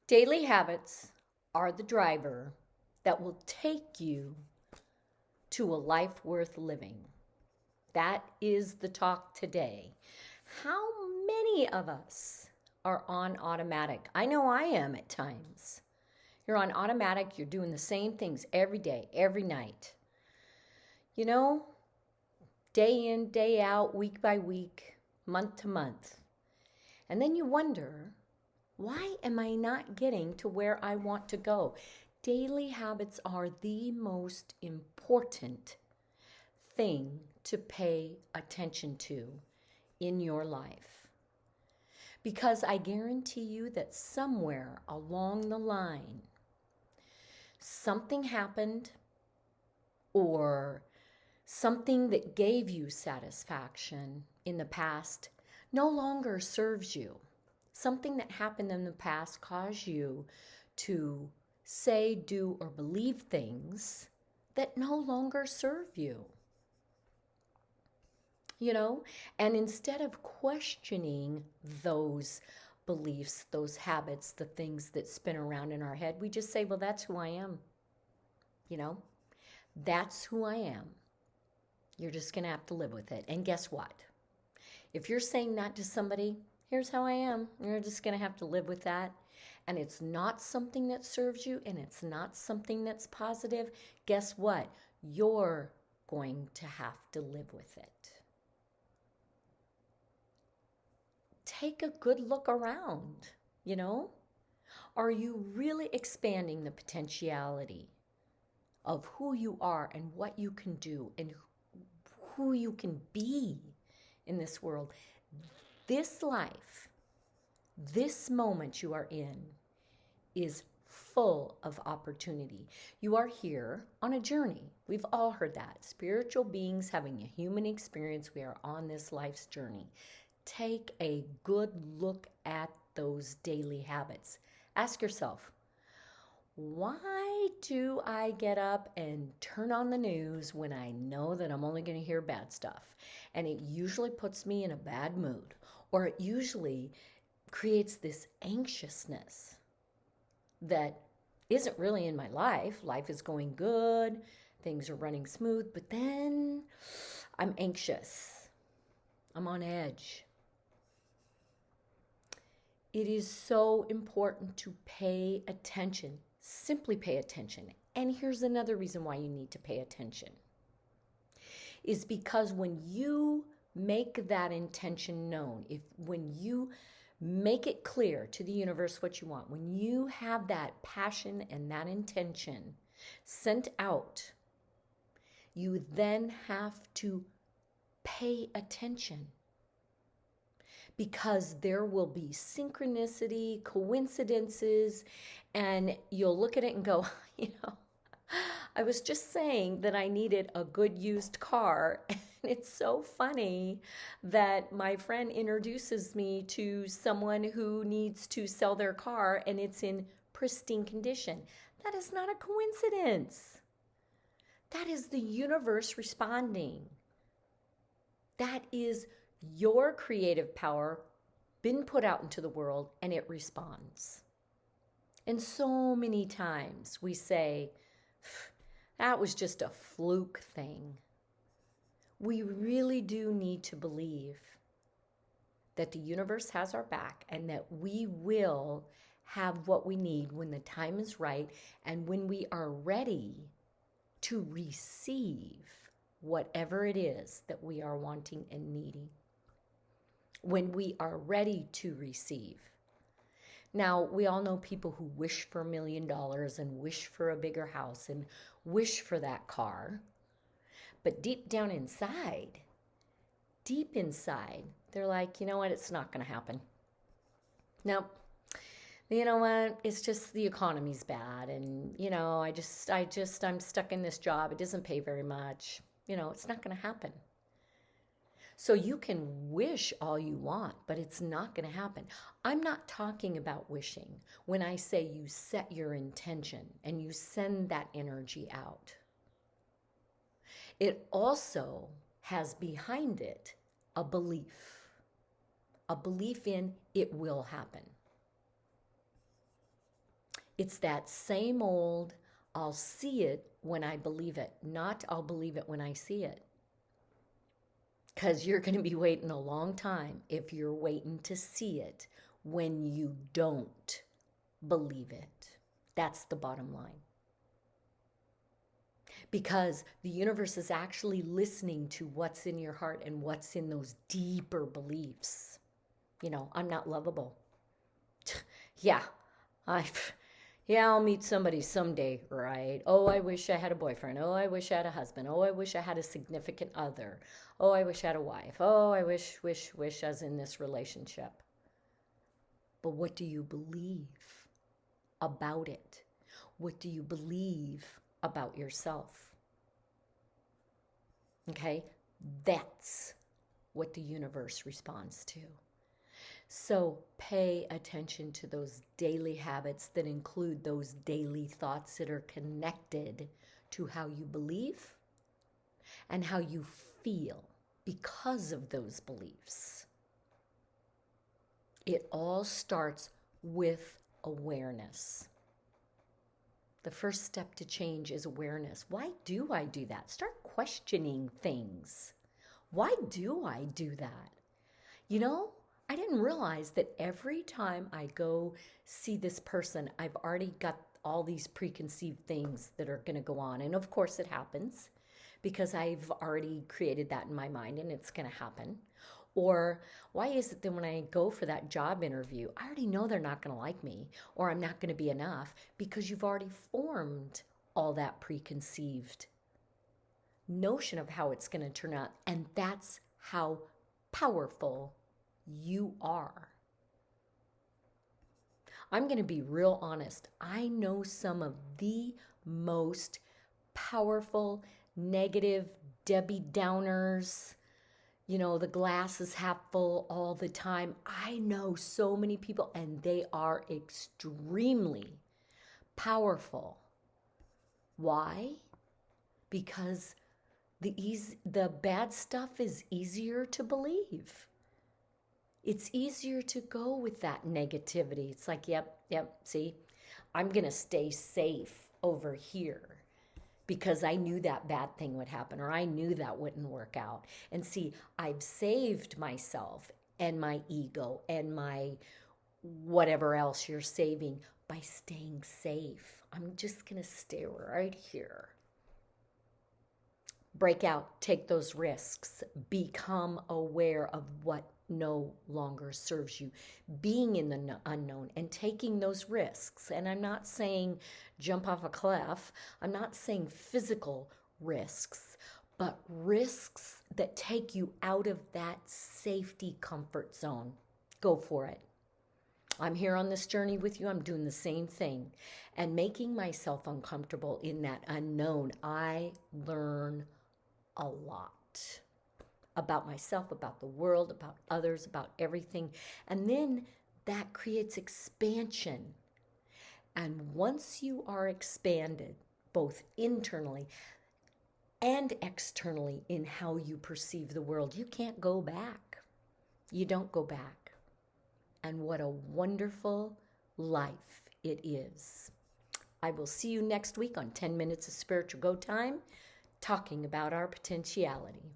Daily habits are the driver that will take you to a life worth living. That is the talk today. How many of us are on automatic? I know I am at times. You're on automatic, you're doing the same things every day, every night. You know, day in, day out, week by week, month to month. And then you wonder, why am I not getting to where I want to go? Daily habits are the most important thing to pay attention to in your life. Because I guarantee you that somewhere along the line, something happened or something that gave you satisfaction in the past no longer serves you. Something that happened in the past caused you to say, do, or believe things that no longer serve you. You know, and instead of questioning those beliefs, those habits, the things that spin around in our head, we just say, well, that's who I am. You know, that's who I am. You're just going to have to live with it. And guess what? If you're saying that to somebody, here's how I am, you're just going to have to live with that. And it's not something that serves you and it's not something that's positive. Guess what? You're going to have to live with it. Take a good look around, you know? Are you really expanding the potentiality of who you are and what you can do and who you can be in this world? This life, this moment you are in, is full of opportunity. You are here on a journey. We've all heard that. Spiritual beings having a human experience. We are on this life's journey. Take a good look at those daily habits. Ask yourself, why do I get up and turn on the news when I know that I'm only going to hear bad stuff? And it usually puts me in a bad mood, or it usually creates this anxiousness that isn't really in my life. Life is going good, things are running smooth, but then I'm anxious. I'm on edge. It is so important to pay attention. Simply pay attention. And here's another reason why you need to pay attention. Is because when you make that intention known, when you make it clear to the universe what you want, when you have that passion and that intention sent out, you then have to pay attention. Because there will be synchronicity, coincidences, and you'll look at it and go, you know, I was just saying that I needed a good used car. And it's so funny that my friend introduces me to someone who needs to sell their car and it's in pristine condition. That is not a coincidence. That is the universe responding. That is your creative power been put out into the world and it responds. And so many times we say, that was just a fluke thing. We really do need to believe that the universe has our back and that we will have what we need when the time is right and when we are ready to receive whatever it is that we are wanting and needing. When we are ready to receive. Now, we all know people who wish for $1 million and wish for a bigger house and wish for that car. But deep down inside, they're like, you know what, it's not going to happen. No, you know what, it's just the economy's bad. And, you know, I'm stuck in this job. It doesn't pay very much. You know, it's not going to happen. So you can wish all you want, but it's not going to happen. I'm not talking about wishing when I say you set your intention and you send that energy out. It also has behind it a belief in it will happen. It's that same old, I'll see it when I believe it, not I'll believe it when I see it. Because you're going to be waiting a long time if you're waiting to see it when you don't believe it. That's the bottom line. Because the universe is actually listening to what's in your heart and what's in those deeper beliefs. I'm not lovable. Yeah, I yeah, I'll meet somebody someday, right? Oh, I wish I had a boyfriend. Oh, I wish I had a husband. Oh, I wish I had a significant other. Oh, I wish I had a wife. Oh, I wish I was in this relationship. But what do you believe about it? What do you believe about yourself? Okay, that's what the universe responds to. So pay attention to those daily habits that include those daily thoughts that are connected to how you believe and how you feel because of those beliefs. It all starts with awareness. The first step to change is awareness. Why do I do that? Start questioning things. Why do I do that? I didn't realize that every time I go see this person, I've already got all these preconceived things that are going to go on. And of course it happens because I've already created that in my mind and it's going to happen. Or why is it that when I go for that job interview, I already know they're not going to like me or I'm not going to be enough because you've already formed all that preconceived notion of how it's going to turn out. And that's how powerful you are. I'm going to be real honest. I know some of the most powerful, negative Debbie Downers, the glass is half full all the time. I know so many people and they are extremely powerful. Why? Because the bad stuff is easier to believe. It's easier to go with that negativity. It's like, yep, see, I'm going to stay safe over here because I knew that bad thing would happen or I knew that wouldn't work out. And see, I've saved myself and my ego and my whatever else you're saving by staying safe. I'm just going to stay right here. Break out, take those risks, become aware of what no longer serves you, being in the unknown and taking those risks. And I'm not saying jump off a cliff, I'm not saying physical risks, but risks that take you out of that safety comfort zone. Go for it. I'm here on this journey with you. I'm doing the same thing and making myself uncomfortable in that unknown. I learn a lot about myself, about the world, about others, about everything. And then that creates expansion. And once you are expanded, both internally and externally in how you perceive the world, you can't go back. You don't go back. And what a wonderful life it is. I will see you next week on 10 Minutes of Spiritual Go Time, talking about our potentiality.